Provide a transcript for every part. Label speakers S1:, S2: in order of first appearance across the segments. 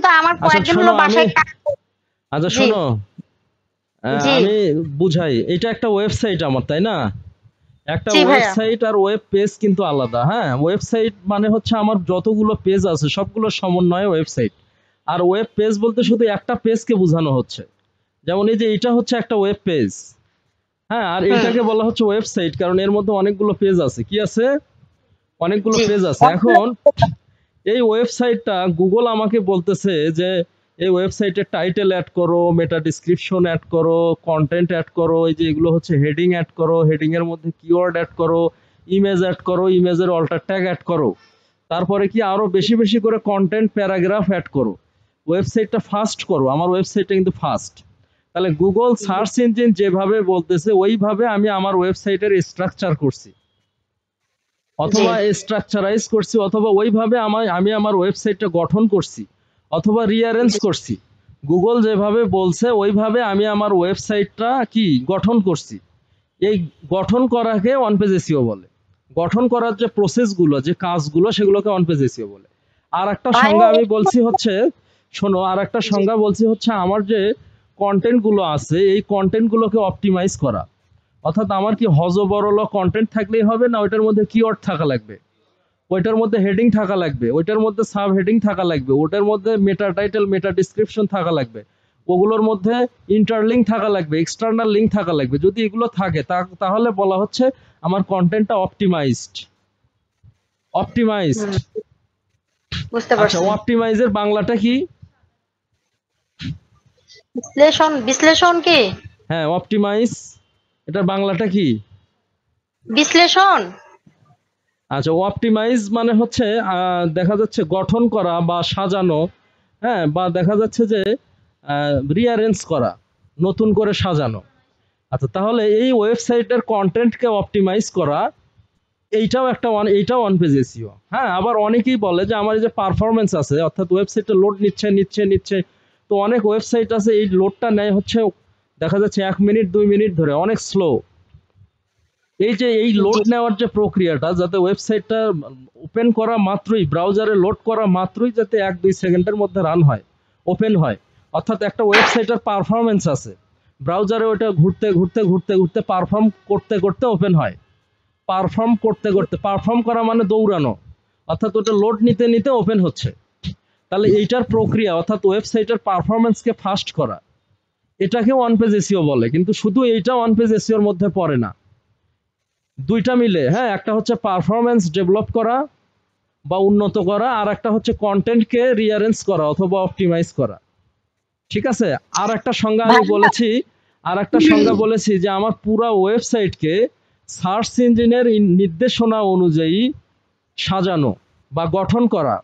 S1: তো আমার
S2: আচ্ছা
S1: কয়েকজন
S2: শোনো
S1: হলো
S2: আমি
S1: বাসায় কাজ
S2: আচ্ছা
S1: জি,
S2: শোনো
S1: জি,
S2: আমি বুঝাই, এটা একটা ওয়েবসাইট আমার, তাই না? একটা
S1: জি ভাইয়া।
S2: ওয়েবসাইট আর ওয়েব পেজ কিন্তু আলাদা। হ্যাঁ, ওয়েবসাইট মানে হচ্ছে আমার যতগুলো পেজ আছে সবগুলো সমন্বয়ে ওয়েবসাইট। আর ওয়েব পেজ বলতে শুধু একটা পেজকে বোঝানো হচ্ছে। যেমন এই যে এটা হচ্ছে একটা ওয়েব পেজ। হ্যাঁ, আর
S1: হুম,
S2: এইটাকে বলা হচ্ছে ওয়েবসাইট কারণ এর মধ্যে অনেকগুলো পেজ আছে। কি আছে? অনেকগুলো
S1: জি।
S2: পেজ আছে। এখন এই ওয়েবসাইটটা গুগল আমাকে বলতেছে যে এই ওয়েবসাইটের টাইটেল অ্যাড করো, মেটা ডেসক্রিপশন অ্যাড করো, কন্টেন্ট অ্যাড করো, এই যে এগুলো হচ্ছে হেডিং অ্যাড করো, হেডিং এর মধ্যে কিওয়ার্ড অ্যাড করো, ইমেজ অ্যাড করো, ইমেজের অল্টার ট্যাগ অ্যাড করো। তারপরে কি আরো বেশি বেশি করে কন্টেন্ট প্যারাগ্রাফ অ্যাড করো। ওয়েবসাইটটা ফাস্ট করো। আমার ওয়েবসাইটটা কিন্তু ফাস্ট। তাহলে গুগল সার্চ ইঞ্জিন যেভাবে বলতেছে ওইভাবে আমি আমার ওয়েবসাইটের স্ট্রাকচার করছি,
S1: জি,
S2: অথবা স্ট্রাকচারাইজ করছি, অথবা ওইভাবে আমি আমার ওয়েবসাইটটা গঠন করছি, অথবা রিঅ্যারেঞ্জ
S1: জি,
S2: করছি। গুগল যেভাবে বলছে ওইভাবে আমি আমার ওয়েবসাইটটা কি গঠন করছি। এই গঠন করাকে ওয়ান পেজ এসইও বলে। গঠন করার যে প্রসেসগুলো, যে কাজগুলো, সেগুলোকে ওয়ান পেজ এসইও বলে। আর একটা
S1: ভাইয়া
S2: সংজ্ঞা আমি বলছি হচ্ছে, শোনো, আর একটা
S1: জি,
S2: সংজ্ঞা বলছি হচ্ছে আমার যে কন্টেন্ট গুলো আছে এই কন্টেন্ট গুলোকে অপটিমাইজ করা। অর্থাৎ আমার কি হজবরল কন্টেন্ট থাকলেই হবে না, ওইটার মধ্যে কিওয়ার্ড থাকা লাগবে, ওইটার মধ্যে হেডিং থাকা লাগবে, ওইটার মধ্যে সাব হেডিং থাকা লাগবে, ওটার মধ্যে মেটা টাইটেল, মেটা ডিসক্রিপশন থাকা লাগবে, ওগুলোর মধ্যে ইন্টারলিঙ্ক থাকা লাগবে, এক্সটার্নাল লিঙ্ক থাকা লাগবে। যদি এগুলো থাকে তাহলে বলা হচ্ছে আমার কন্টেন্টটা অপটিমাইজড। অপটিমাইজড।
S1: হুম, বুঝতে
S2: আচ্ছা,
S1: পারছি।
S2: অপটিমাইজের বাংলাটা কি?
S1: বিশ্লেষণ, বিশ্লেষণ কি?
S2: হ্যাঁ, অপটিমাইজ, এটার বাংলাটা কি?
S1: বিশ্লেষণ।
S2: আচ্ছা, অপটিমাইজ মানে হচ্ছে দেখা যাচ্ছে গঠন করা বা সাজানো। হ্যাঁ, বা দেখা যাচ্ছে যে রিঅ্যারেঞ্জ করা, নতুন করে সাজানো। আচ্ছা, তাহলে এই ওয়েবসাইটের কন্টেন্টকে অপটিমাইজ করা, এইটাও ওয়ান পেজ এসইও। হ্যাঁ, আবার অনেকেই বলে যে আমার এই যে পারফরমেন্স আছে, অর্থাৎ ওয়েবসাইটটা লোড নিচ্ছে, তো অনেক ওয়েবসাইট আছে এই লোডটা নেয় হচ্ছে দেখা যাচ্ছে 1 মিনিট 2 মিনিট ধরে, অনেক স্লো। এই যে এই লোড
S1: জি,
S2: নেওয়ার যে প্রক্রিয়াটা, যাতে ওয়েবসাইটটা ওপেন করা মাত্রই, ব্রাউজারে লোড করা মাত্রই যাতে 1-2 সেকেন্ডের মধ্যে রান হয়, ওপেন হয়। অর্থাৎ একটা ওয়েবসাইটের পারফরমেন্স আছে, ব্রাউজারে ওটা ঘুরতে পারফর্ম করতে করতে ওপেন হয়। পারফর্ম করা মানে দৌড়ানো, অর্থাৎ ওটা লোড নিতে নিতে ওপেন হচ্ছে। তাহলে এইটার প্রক্রিয়া, অর্থাৎ ওয়েবসাইটের পারফরমেন্সকে ফাস্ট করা, এটাকে ওয়ান পেজ এসইও বলে। কিন্তু শুধু এইটা ওয়ান পেজ এসইওর মধ্যে পড়ে না, দুইটা মিলে। হ্যাঁ, একটা হচ্ছে পারফরমেন্স ডেভেলপ করা বা উন্নত করা, আর একটা হচ্ছে কন্টেন্টকে রিঅ্যারেঞ্জ করা অথবা অপটিমাইজ করা। ঠিক আছে? আর একটা সংজ্ঞা আমি
S1: ভাইয়া
S2: বলেছি, আর একটা সংজ্ঞা বলেছি যে আমার পুরো ওয়েবসাইটকে সার্চ ইঞ্জিনের নির্দেশনা অনুযায়ী সাজানো বা গঠন করা।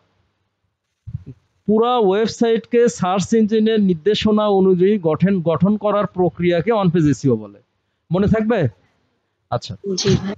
S2: পুরা ওয়েবসাইটকে সার্চ ইঞ্জিনের নির্দেশনা অনুযায়ী গঠন করার প্রক্রিয়াকে অন পেজ এসইও বলে। মনে থাকবে? আচ্ছা।
S1: জি ভাই।